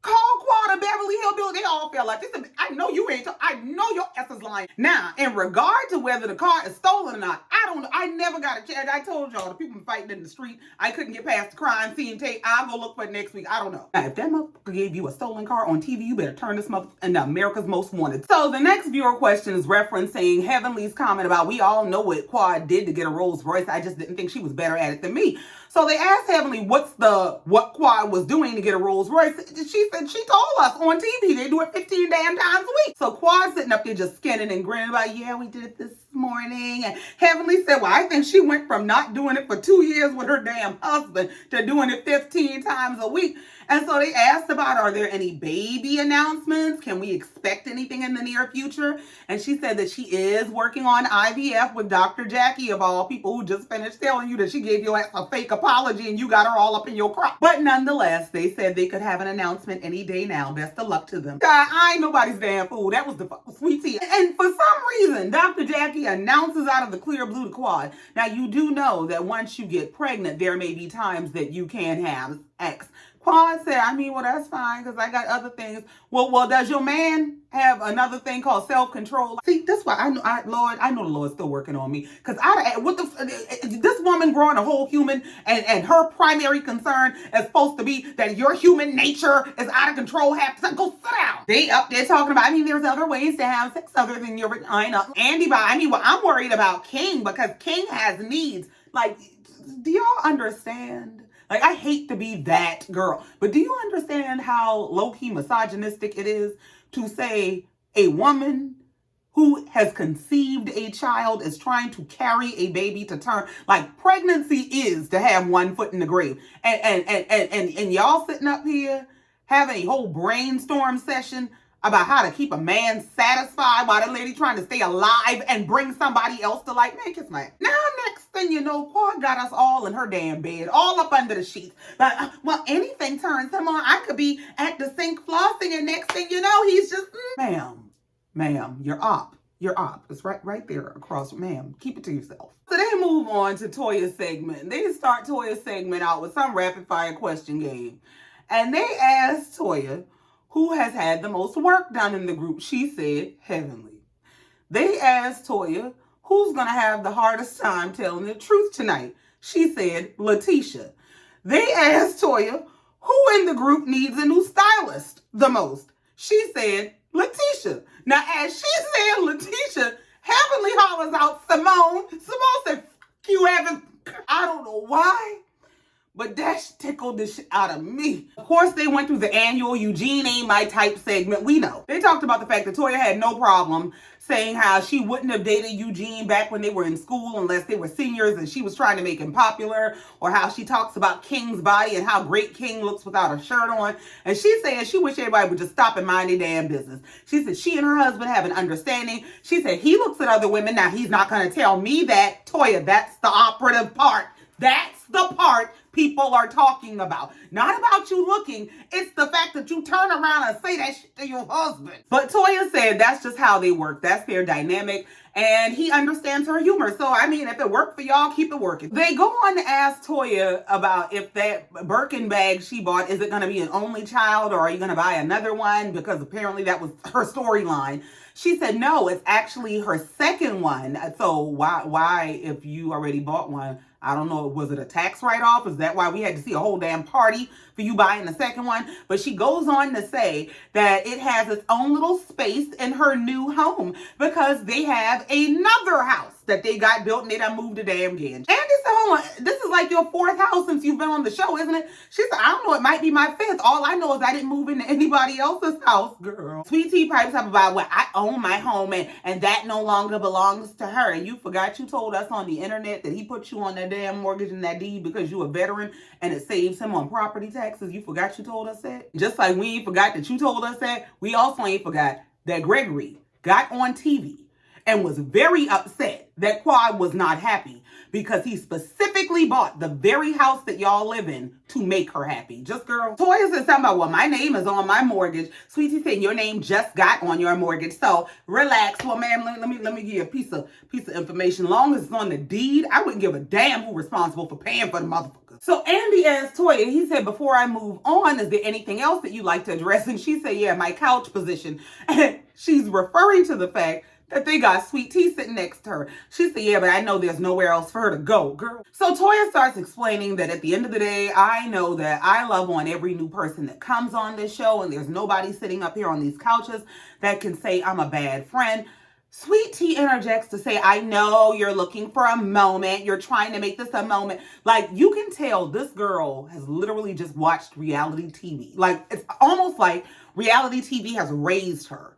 called Quad a Beverly Hillbilly, they all felt like this. I know you ain't. I know your ass is lying. Now, in regard to whether the car is stolen or not, I don't know. I never got a chance. I told y'all the people fighting in the street. I couldn't get past the crime scene tape. I'll go look for it next week. I don't know. Now, if that motherfucker gave you a stolen car on TV, you better turn this motherfucker into America's Most Wanted. So the next viewer question is referencing Heavenly's comment about we all know what Quad did to get a Rolls Royce. I just didn't think she was better at it than me. So they asked Heavenly what Quad was doing to get a Rolls Royce. She said she told us on TV they do it 15 damn times a week. So Quad sitting up there just skinning and grinning about, yeah, we did it this morning. And Heavenly said, well, I think she went from not doing it for 2 years with her damn husband to doing it 15 times a week. And so they asked about, are there any baby announcements? Can we expect anything in the near future? And she said that she is working on IVF with Dr. Jackie, of all people, who just finished telling you that she gave your ass a fake apology and you got her all up in your crop. But nonetheless, they said they could have an announcement any day now. Best of luck to them. I ain't nobody's damn fool. That was the sweet tea. And for some reason, Dr. Jackie announces out of the clear blue to Quad. Now, you do know that once you get pregnant, there may be times that you can have X. Quad said, well, that's fine because I got other things. Well, does your man have another thing called self-control? See, that's why I know the Lord's still working on me. Because this woman growing a whole human and her primary concern is supposed to be that your human nature is out of control. Go sit down. They up there talking about, there's other ways to have sex other than your vagina. I'm worried about King because King has needs. Like, do y'all understand? Like, I hate to be that girl, but do you understand how low-key misogynistic it is to say a woman who has conceived a child is trying to carry a baby to term? Like, pregnancy is to have one foot in the grave. And y'all sitting up here having a whole brainstorm session about how to keep a man satisfied while that lady trying to stay alive and bring somebody else to life. Man, kiss my ass. Now, next thing you know, Quad got us all in her damn bed, all up under the sheets. But, well, anything turns him on. I could be at the sink flossing, and next thing you know, he's just, Ma'am, you're up. You're up. It's right there across. Ma'am, keep it to yourself. So they move on to Toya's segment. They start Toya's segment out with some rapid fire question game. And they asked Toya, who has had the most work done in the group? She said, Heavenly. They asked Toya, who's going to have the hardest time telling the truth tonight? She said, Letitia. They asked Toya, who in the group needs a new stylist the most? She said, Letitia. Now, as she said, Letitia, Heavenly hollers out, Simone. Simone said, F you, Evan. I don't know why, but that tickled the shit out of me. Of course, they went through the annual Eugene Ain't My Type segment. We know. They talked about the fact that Toya had no problem saying how she wouldn't have dated Eugene back when they were in school unless they were seniors and she was trying to make him popular, or how she talks about King's body and how great King looks without a shirt on. And she's saying she wish everybody would just stop and mind their damn business. She said she and her husband have an understanding. She said he looks at other women. Now, he's not going to tell me that. Toya, that's the operative part. That's the part people are talking about. Not about you looking. It's the fact that you turn around and say that shit to your husband. But Toya said that's just how they work. That's their dynamic. And he understands her humor. So, if it worked for y'all, keep it working. They go on to ask Toya about if that Birkin bag she bought, is it going to be an only child or are you going to buy another one? Because apparently that was her storyline. She said, no, it's actually her second one. So why, if you already bought one, I don't know, was it a tax write-off? Is that why we had to see a whole damn party for you buying the second one? But she goes on to say that it has its own little space in her new home because they have another house that they got built and they done moved the damn again. Andy said, hold on, this is like your fourth house since you've been on the show, isn't it? She said, I don't know, it might be my fifth. All I know is I didn't move into anybody else's house, girl. Sweet Tea pipes up about, well, I own my home and that no longer belongs to her. And you forgot you told us on the internet that he put you on that damn mortgage and that deed because you a veteran and it saves him on property taxes. You forgot you told us that? Just like we ain't forgot that you told us that, we also ain't forgot that Gregory got on TV and was very upset that Quad was not happy because he specifically bought the very house that y'all live in to make her happy. Just girl. Toya said something about, well, my name is on my mortgage. Sweetie said your name just got on your mortgage. So relax. Well, ma'am, let me give you a piece of information. Long as it's on the deed, I wouldn't give a damn who's responsible for paying for the motherfucker. So Andy asked Toya, he said, before I move on, is there anything else that you'd like to address? And she said, yeah, my couch position. And she's referring to the fact that they got Sweet Tea sitting next to her. She said, yeah, but I know there's nowhere else for her to go, girl. So Toya starts explaining that at the end of the day, I know that I love on every new person that comes on this show, and there's nobody sitting up here on these couches that can say I'm a bad friend. Sweet Tea interjects to say, I know you're looking for a moment. You're trying to make this a moment. Like, you can tell this girl has literally just watched reality TV. Like, it's almost like reality TV has raised her.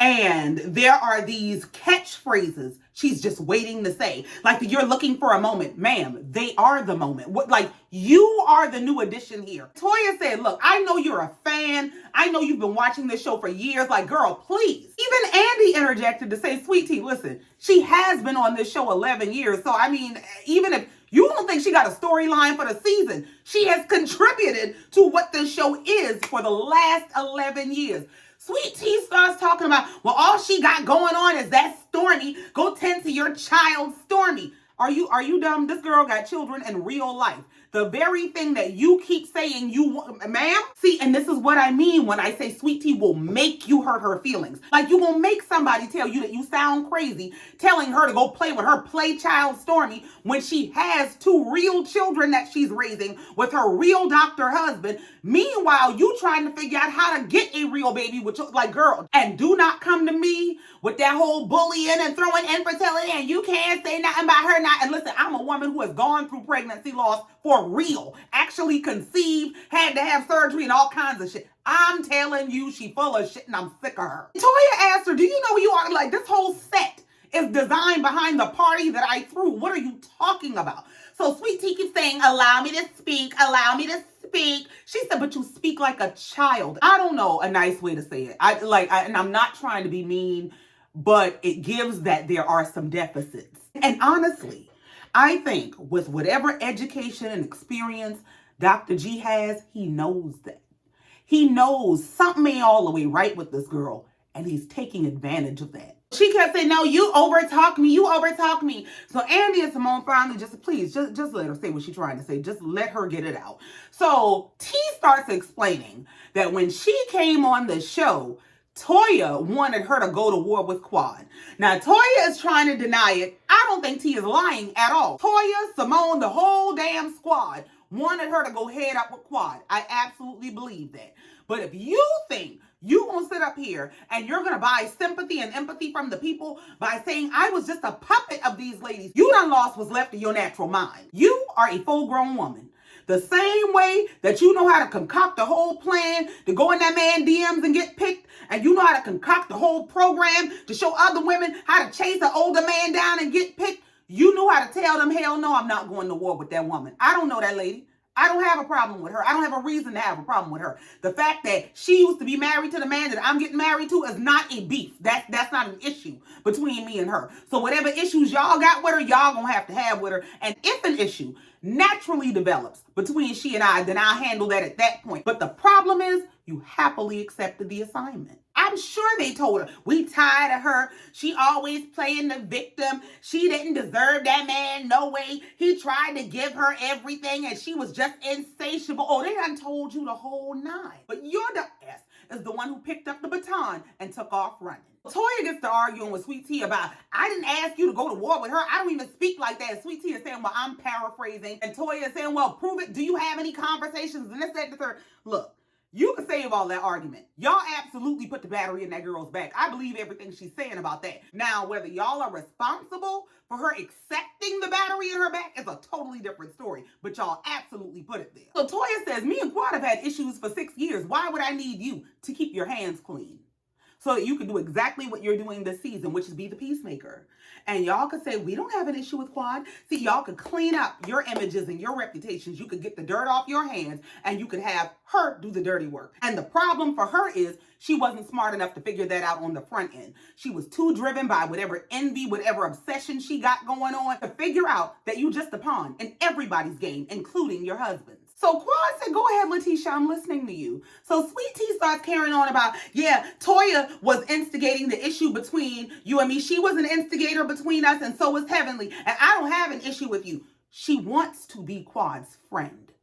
And there are these catchphrases she's just waiting to say. Like, you're looking for a moment. Ma'am, they are the moment. What, like, you are the new addition here. Toya said, look, I know you're a fan. I know you've been watching this show for years. Like, girl, please. Even Andy interjected to say, Sweet Tea, listen, she has been on this show 11 years. So, I mean, even if you don't think she got a storyline for the season, she has contributed to what this show is for the last 11 years. Sweet Tea starts talking about, well, all she got going on is that Stormy. Go tend to your child, Stormy. Are you dumb? This girl got children in real life. The very thing that you keep saying you want, ma'am. See, and this is what I mean when I say Sweet Tea will make you hurt her feelings. Like, you gonna make somebody tell you that you sound crazy, telling her to go play with her play child Stormy when she has two real children that she's raising with her real doctor husband. Meanwhile, you trying to figure out how to get a real baby with your, like, girl. And do not come to me with that whole bullying and throwing infertility and you can't say nothing about her not. And listen, I'm a woman who has gone through pregnancy loss for real. Actually conceived, had to have surgery and all kinds of shit. I'm telling you, she full of shit and I'm sick of her. Toya asked her, do you know who you are? Like, this whole set is designed behind the party that I threw. What are you talking about? So Sweet Tea keeps saying, allow me to speak, allow me to speak. She said, but you speak like a child. I don't know a nice way to say it. And I'm not trying to be mean, but it gives that there are some deficits. And honestly, I think with whatever education and experience Dr. G has, he knows that. He knows something ain't all the way right with this girl, and he's taking advantage of that. She kept saying, no, you overtalk me, you overtalk me. So Andy and Simone finally just let her say what she's trying to say. Just let her get it out. So T starts explaining that when she came on the show, Toya wanted her to go to war with Quad. Now, Toya is trying to deny it. I don't think T is lying at all. Toya, Simone, the whole damn squad wanted her to go head up with Quad. I absolutely believe that. But if you think you gonna sit up here and you're gonna buy sympathy and empathy from the people by saying I was just a puppet of these ladies, you done lost what's left of your natural mind. You are a full-grown woman. The same way that you know how to concoct a whole plan to go in that man DMs and get picked, and you know how to concoct the whole program to show other women how to chase an older man down and get picked, you knew how to tell them, hell no, I'm not going to war with that woman. I don't know that lady. I don't have a problem with her. I don't have a reason to have a problem with her. The fact that she used to be married to the man that I'm getting married to is not a beef. That's not an issue between me and her. So whatever issues y'all got with her, y'all gonna have with her. And if an issue naturally develops between she and I, then I'll handle that at that point. But the problem is, you happily accepted the assignment. I'm sure they told her, we tired of her. She always playing the victim. She didn't deserve that man, no way. He tried to give her everything and she was just insatiable. Oh, they done told you the whole nine. But your ass is the one who picked up the baton and took off running. Toya gets to arguing with Sweet Tea about, I didn't ask you to go to war with her. I don't even speak like that. Sweet Tea is saying, well, I'm paraphrasing. And Toya is saying, well, prove it. Do you have any conversations? And this, that, and the third. Look. You can save all that argument. Y'all absolutely put the battery in that girl's back. I believe everything she's saying about that. Now, whether y'all are responsible for her accepting the battery in her back is a totally different story. But y'all absolutely put it there. So Toya says, me and Quad have had issues for 6 years. Why would I need you to keep your hands clean? so that you can do exactly what you're doing this season, which is be the peacemaker. And y'all could say, we don't have an issue with Quad. See, y'all could clean up your images and your reputations. You could get the dirt off your hands and you could have her do the dirty work. And the problem for her is she wasn't smart enough to figure that out on the front end. She was too driven by whatever envy, whatever obsession she got going on to figure out that you just a pawn in everybody's game, including your husband's. So Quad said, go ahead, Letitia, I'm listening to you. So Sweet Tea starts carrying on about, yeah, Toya was instigating the issue between you and me. She was an instigator between us, and so was Heavenly. And I don't have an issue with you. She wants to be Quad's friend.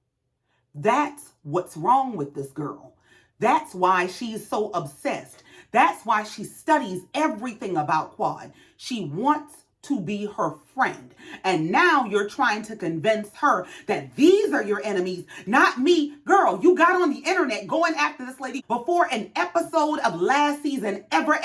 That's what's wrong with this girl. That's why she's so obsessed. That's why she studies everything about Quad. She wants to be her friend. And now you're trying to convince her that these are your enemies, not me. Girl, you got on the internet going after this lady before an episode of last season ever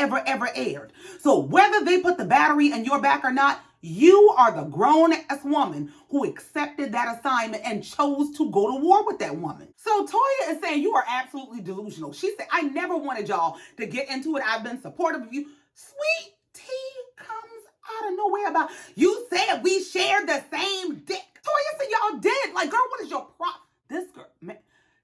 aired. So whether they put the battery in your back or not, you are the grown-ass woman who accepted that assignment and chose to go to war with that woman. So Toya is saying you are absolutely delusional. She said, I never wanted y'all to get into it. I've been supportive of you. Sweet Tea comes out of nowhere about, you said we shared the same dick. Toya said y'all did. Like, girl, what is your problem? This girl, man,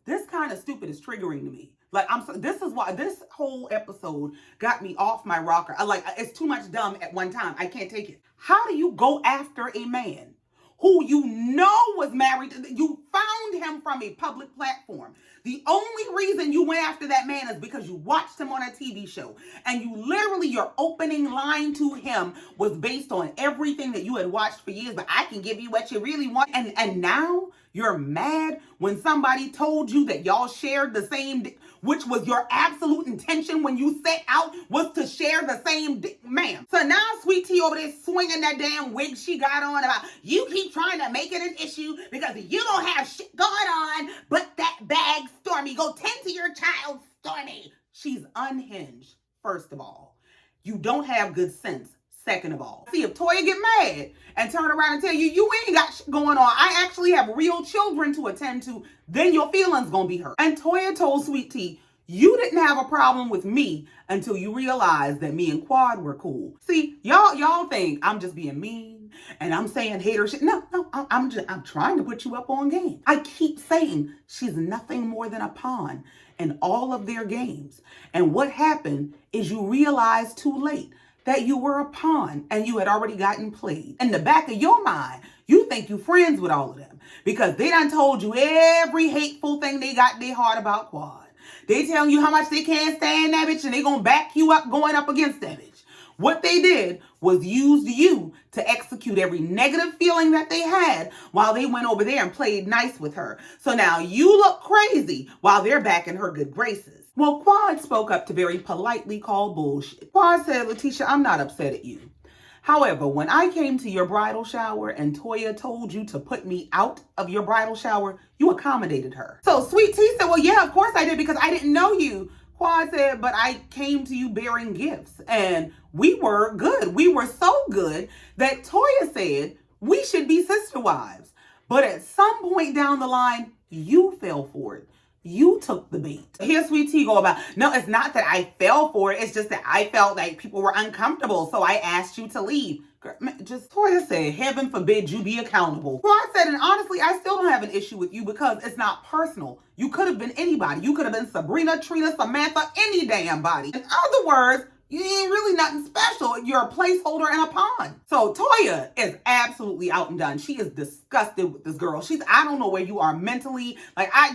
this kind of stupid is triggering to me. Like, this is why this whole episode got me off my rocker. It's too much dumb at one time. I can't take it. How do you go after a man who you know was married? You found him from a public platform. The only reason you went after that man is because you watched him on a TV show. And you literally, your opening line to him was based on everything that you had watched for years. But I can give you what you really want. And now you're mad when somebody told you that y'all shared the same, which was your absolute intention when you set out, was to share the same ma'am. So now Sweet Tea over there swinging that damn wig she got on about, you keep trying to make it an issue because you don't have shit going on but that bag, Stormy. Go tend to your child, Stormy. She's unhinged, first of all. You don't have good sense, second of all. See, if Toya get mad and turn around and tell you, you ain't got shit going on, I actually have real children to attend to, then your feelings gonna be hurt. And Toya told Sweet Tea, you didn't have a problem with me until you realized that me and Quad were cool. See, y'all think I'm just being mean and I'm saying hater shit. No, I'm trying to put you up on game. I keep saying she's nothing more than a pawn in all of their games. And what happened is you realized too late that you were a pawn and you had already gotten played. In the back of your mind, you think you friends with all of them because they done told you every hateful thing they got their heart about Quad. They telling you how much they can't stand that bitch and they gonna back you up going up against that bitch. What they did was use you to execute every negative feeling that they had while they went over there and played nice with her. So now you look crazy while they're back in her good graces. Well, Quad spoke up to very politely call bullshit. Quad said, Letitia, I'm not upset at you. However, when I came to your bridal shower and Toya told you to put me out of your bridal shower, you accommodated her. So Sweet Tea said, well, yeah, of course I did because I didn't know you. Quad said, but I came to you bearing gifts and we were good. We were so good that Toya said we should be sister wives. But at some point down the line, you fell for it. You took the bait. Here's Sweet Tea go about, no, it's not that I fell for it. It's just that I felt like people were uncomfortable. So I asked you to leave. Girl, just Toya said, heaven forbid you be accountable. Quad said, and honestly, I still don't have an issue with you because it's not personal. You could have been anybody. You could have been Sabrina, Trina, Samantha, any damn body. In other words, you ain't really nothing special. You're a placeholder and a pawn. So Toya is absolutely out and done. She is disgusted with this girl. I don't know where you are mentally.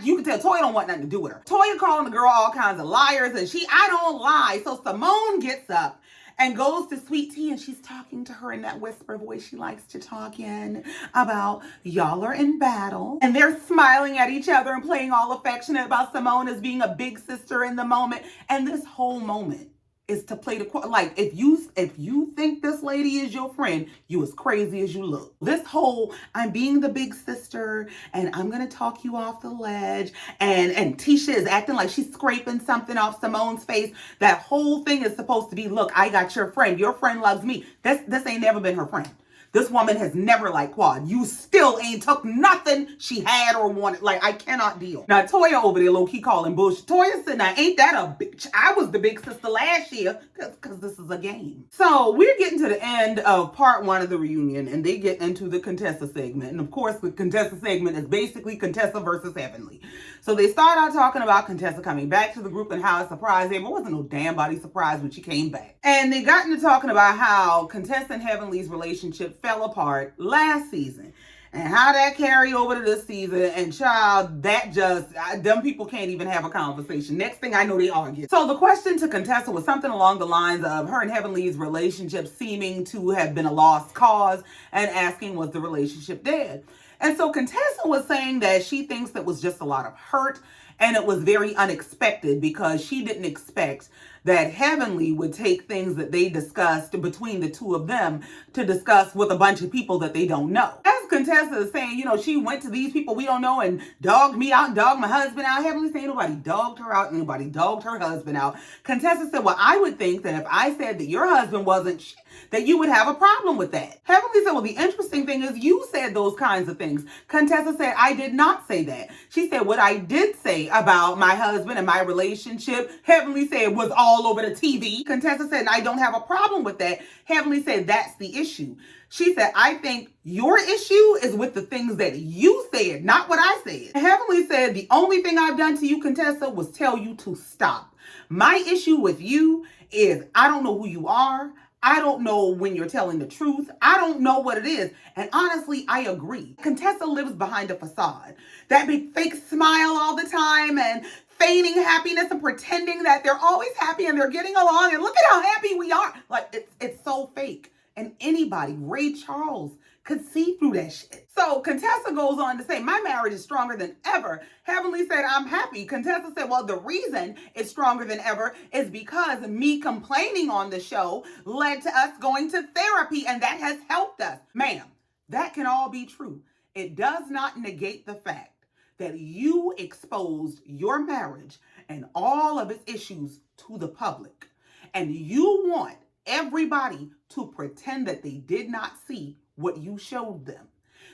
You can tell Toya don't want nothing to do with her. Toya calling the girl all kinds of liars and I don't lie. So Simone gets up and goes to Sweet Tea and she's talking to her in that whisper voice she likes to talk in about y'all are in battle. And they're smiling at each other and playing all affectionate about Simone as being a big sister in the moment. And this whole moment is to play if you think this lady is your friend, you as crazy as you look. This whole I'm being the big sister and I'm gonna talk you off the ledge and Tisha is acting like she's scraping something off Simone's face. That whole thing is supposed to be, look, I got your friend. Your friend loves me. This ain't never been her friend. This woman has never liked Quad. You still ain't took nothing she had or wanted. Like, I cannot deal. Now, Toya over there low-key calling bullshit. Toya said, now, ain't that a bitch? I was the big sister last year because this is a game. So we're getting to the end of part 1 of the reunion, and they get into the Contessa segment. And of course, the Contessa segment is basically Contessa versus Heavenly. So they start out talking about Contessa coming back to the group and how it surprised them. It wasn't no damn body surprise when she came back. And they got into talking about how Contessa and Heavenly's relationship fell apart last season. And how that carried over to this season. And child, that just, them people can't even have a conversation. Next thing I know, they argue. So the question to Contessa was something along the lines of her and Heavenly's relationship seeming to have been a lost cause, and asking, was the relationship dead? And so Contessa was saying that she thinks that was just a lot of hurt, and it was very unexpected because she didn't expect that Heavenly would take things that they discussed between the two of them to discuss with a bunch of people that they don't know. As Contessa is saying, you know, she went to these people we don't know and dogged me out, dogged my husband out. Heavenly saying nobody dogged her out, nobody dogged her husband out. Contessa said, well, I would think that if I said that your husband wasn't shit, that you would have a problem with that. Heavenly said, well, the interesting thing is you said those kinds of things. Contessa said, I did not say that. She said, what I did say about my husband and my relationship, Heavenly said, was all over the TV. Contessa said, I don't have a problem with that. Heavenly said, that's the issue. She said, I think your issue is with the things that you said, not what I said. Heavenly said, the only thing I've done to you, Contessa, was tell you to stop. My issue with you is I don't know who you are. I don't know when you're telling the truth. I don't know what it is. And honestly, I agree. Contessa lives behind a facade. That big fake smile all the time and feigning happiness and pretending that they're always happy and they're getting along and look at how happy we are. Like, it's so fake. And anybody, Ray Charles, could see through that shit. So Contessa goes on to say, my marriage is stronger than ever. Heavenly said, I'm happy. Contessa said, well, the reason it's stronger than ever is because me complaining on the show led to us going to therapy, and that has helped us. Ma'am, that can all be true. It does not negate the fact that you exposed your marriage and all of its issues to the public. And you want everybody to pretend that they did not see what you showed them.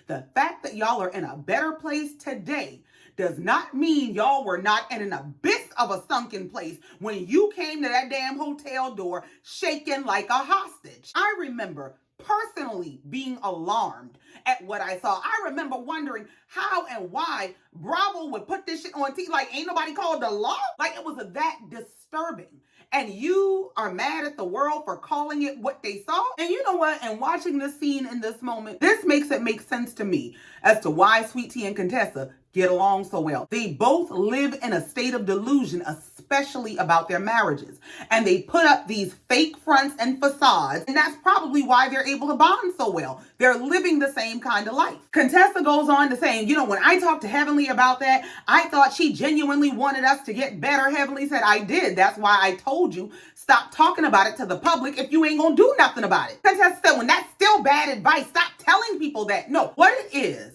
The fact that y'all are in a better place today does not mean y'all were not in an abyss of a sunken place when you came to that damn hotel door shaking like a hostage. I remember personally being alarmed at what I saw. I remember wondering how and why Bravo would put this shit on TV. Like, ain't nobody called the law? Like, it was that disturbing. And you are mad at the world for calling it what they saw? And you know what? And watching this scene in this moment, this makes it make sense to me as to why Sweet Tea and Contessa get along so well. They both live in a state of delusion, especially about their marriages. And they put up these fake fronts and facades, and that's probably why they're able to bond so well. They're living the same kind of life. Contessa goes on to saying, you know, when I talked to Heavenly about that, I thought she genuinely wanted us to get better. Heavenly said, I did. That's why I told you, stop talking about it to the public if you ain't gonna do nothing about it. Contessa said, when that's still bad advice, stop telling people that. No, what it is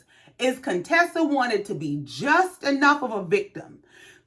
Contessa wanted to be just enough of a victim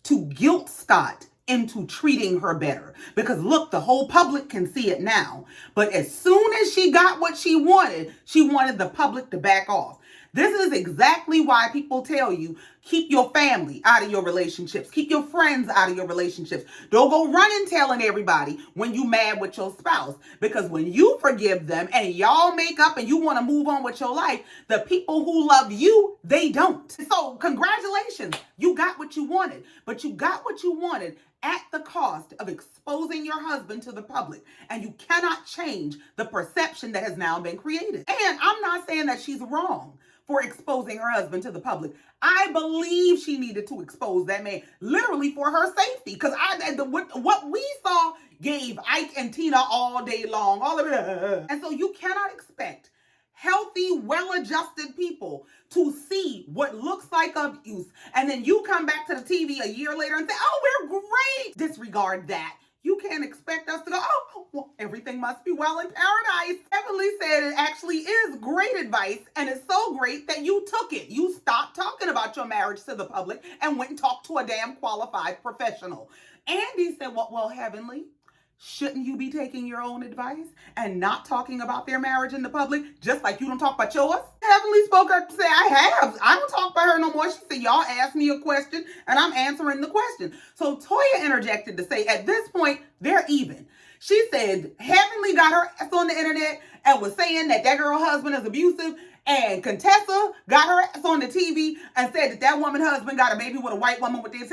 to guilt Scott into treating her better. Because look, the whole public can see it now. But as soon as she got what she wanted the public to back off. This is exactly why people tell you, keep your family out of your relationships. Keep your friends out of your relationships. Don't go running telling everybody when you mad with your spouse. Because when you forgive them and y'all make up and you want to move on with your life, the people who love you, they don't. So congratulations, you got what you wanted. But you got what you wanted at the cost of exposing your husband to the public. And you cannot change the perception that has now been created. And I'm not saying that she's wrong for exposing her husband to the public. I believe she needed to expose that man literally for her safety. Because what we saw gave Ike and Tina all day long. All of it. And so you cannot expect healthy, well-adjusted people to see what looks like abuse. And then you come back to the TV a year later and say, oh, we're great. Disregard that. You can't expect us to go, oh, well, everything must be well in paradise. Heavenly said it actually is great advice, and it's so great that you took it. You stopped talking about your marriage to the public and went and talked to a damn qualified professional. Andy said, well, Heavenly, Shouldn't you be taking your own advice and not talking about their marriage in the public, just like you don't talk about yours? Heavenly spoke up to say, I don't talk about her no more. She said, y'all asked me a question and I'm answering the question. So Toya interjected to say, at this point, they're even. She said, Heavenly got her ass on the internet and was saying that girl husband is abusive. And Contessa got her ass on the TV and said that woman husband got a baby with a white woman with this.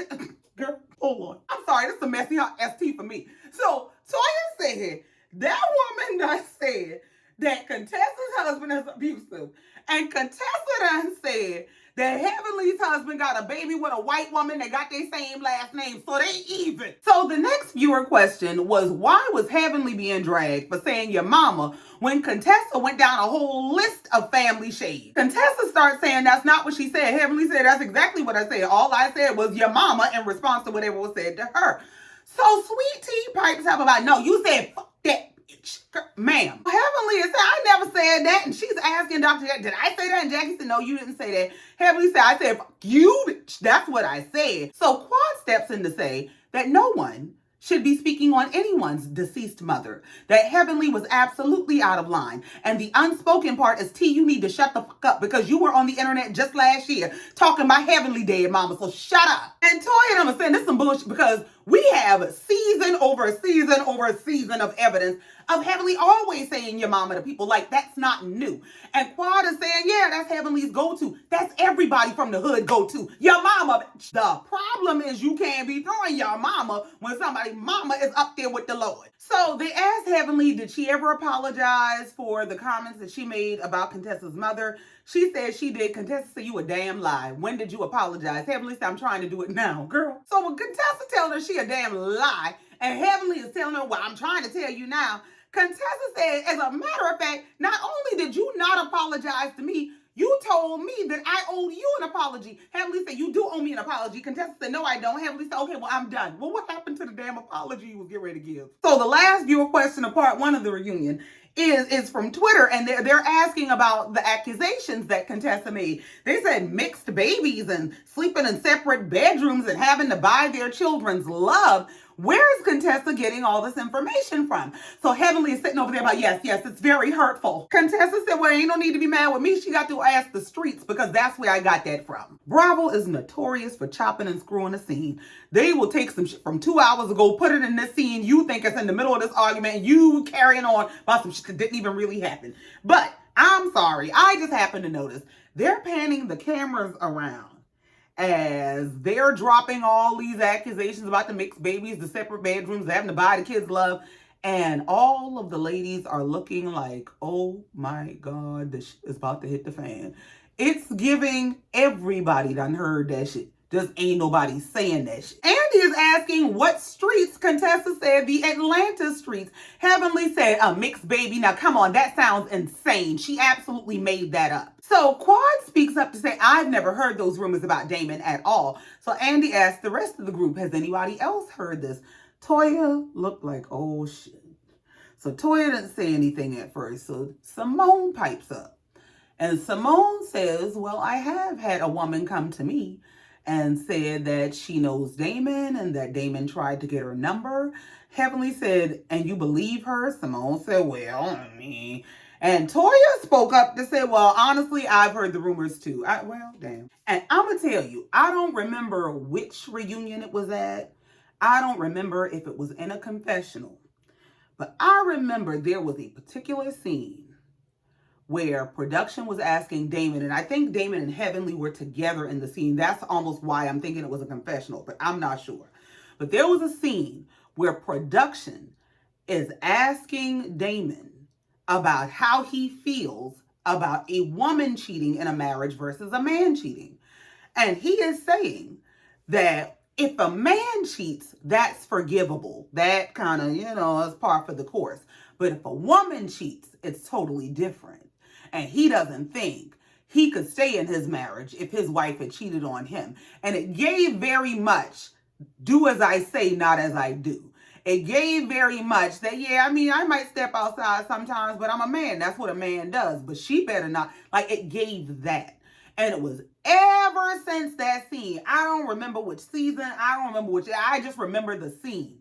Girl, hold on. I'm sorry, this is a messy ST for me. So Toya said that woman done said that Contessa's husband is abusive. And Contessa done said that Heavenly's husband got a baby with a white woman that got their same last name, so they even. So the next viewer question was, why was Heavenly being dragged for saying your mama when Contessa went down a whole list of family shade? Contessa starts saying that's not what she said. Heavenly said that's exactly what I said. All I said was your mama in response to whatever was said to her. So Sweet Tea pipes up about, no, you said fuck that. Ma'am. Heavenly said, I never said that. And she's asking Dr. Jack, did I say that? And Jackie said, no, you didn't say that. Heavenly said, I said, fuck you, bitch. That's what I said. So Quad steps in to say that no one should be speaking on anyone's deceased mother. That Heavenly was absolutely out of line. And the unspoken part is, T, you need to shut the fuck up because you were on the internet just last year talking about Heavenly dead mama. So shut up. And Toya and I'm saying this is some bullshit because we have season over season over season of evidence of Heavenly always saying your mama to people. Like, that's not new. And Quad is saying, yeah, that's Heavenly's go-to. That's everybody from the hood go-to. Your mama. The problem is you can't be throwing your mama when somebody's mama is up there with the Lord. So they asked Heavenly, did she ever apologize for the comments that she made about Contessa's mother? She said she did. Contessa said, you a damn lie. When did you apologize? Heavenly said, I'm trying to do it now, girl. So when Contessa telling her she a damn lie, and Heavenly is telling her, well, I'm trying to tell you now, Contessa said, as a matter of fact, not only did you not apologize to me, you told me that I owed you an apology. Heavenly said, you do owe me an apology. Contessa said, no, I don't. Heavenly said, okay, well, I'm done. Well, what happened to the damn apology you was getting ready to give? So the last viewer question of part one of the reunion is from Twitter, and they're asking about the accusations that Contessa made. They said mixed babies and sleeping in separate bedrooms and having to buy their children's love. Where is Contessa getting all this information from? So Heavenly is sitting over there like, yes, it's very hurtful. Contessa said, well, ain't no need to be mad with me. She got to ask the streets because that's where I got that from. Bravo is notorious for chopping and screwing a scene. They will take some shit from 2 hours ago, put it in this scene. You think it's in the middle of this argument and you carrying on about some shit that didn't even really happen. But I'm sorry. I just happened to notice they're panning the cameras around as they're dropping all these accusations about the mixed babies, the separate bedrooms, having to buy the kids love. And all of the ladies are looking like, oh my God, this shit is about to hit the fan. It's giving everybody done heard that shit. Just ain't nobody saying that shit. Andy is asking what streets. Contessa said the Atlanta streets. Heavenly said a mixed baby. Now come on, that sounds insane. She absolutely made that up. So Quad speaks up to say, I've never heard those rumors about Damon at all. So Andy asked the rest of the group, has anybody else heard this? Toya looked like, oh shit. So Toya didn't say anything at first. So Simone pipes up. And Simone says, well, I have had a woman come to me and said that she knows Damon and that Damon tried to get her number. Heavenly said, and you believe her? Simone said, well, I mean. And Toya spoke up to say, well, honestly, I've heard the rumors too. Well, damn. And I'm going to tell you, I don't remember which reunion it was at. I don't remember if it was in a confessional. But I remember there was a particular scene where production was asking Damon, and I think Damon and Heavenly were together in the scene. That's almost why I'm thinking it was a confessional, but I'm not sure. But there was a scene where production is asking Damon about how he feels about a woman cheating in a marriage versus a man cheating. And he is saying that if a man cheats, that's forgivable. That kind of, is par for the course. But if a woman cheats, it's totally different. And he doesn't think he could stay in his marriage if his wife had cheated on him. And it gave very much, do as I say, not as I do. It gave very much that, yeah, I mean, I might step outside sometimes, but I'm a man. That's what a man does. But she better not. Like, it gave that. And it was ever since that scene. I don't remember which season. I don't remember which. I just remember the scene.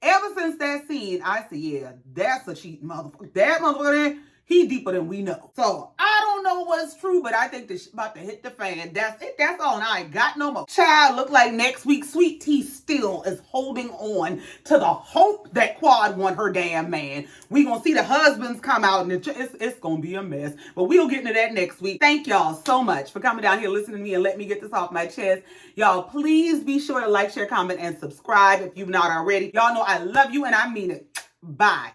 Ever since that scene, I said, yeah, that's a cheating motherfucker. That motherfucker, he deeper than we know. So I don't know what's true, but I think this about to hit the fan. That's it. That's all. I ain't got no more. Child, look like next week Sweet Tea still is holding on to the hope that Quad want her damn man. We gonna see the husbands come out and it's gonna be a mess. But we'll get into that next week. Thank y'all so much for coming down here, listening to me, and let me get this off my chest. Y'all, please be sure to like, share, comment, and subscribe if you've not already. Y'all know I love you and I mean it. Bye.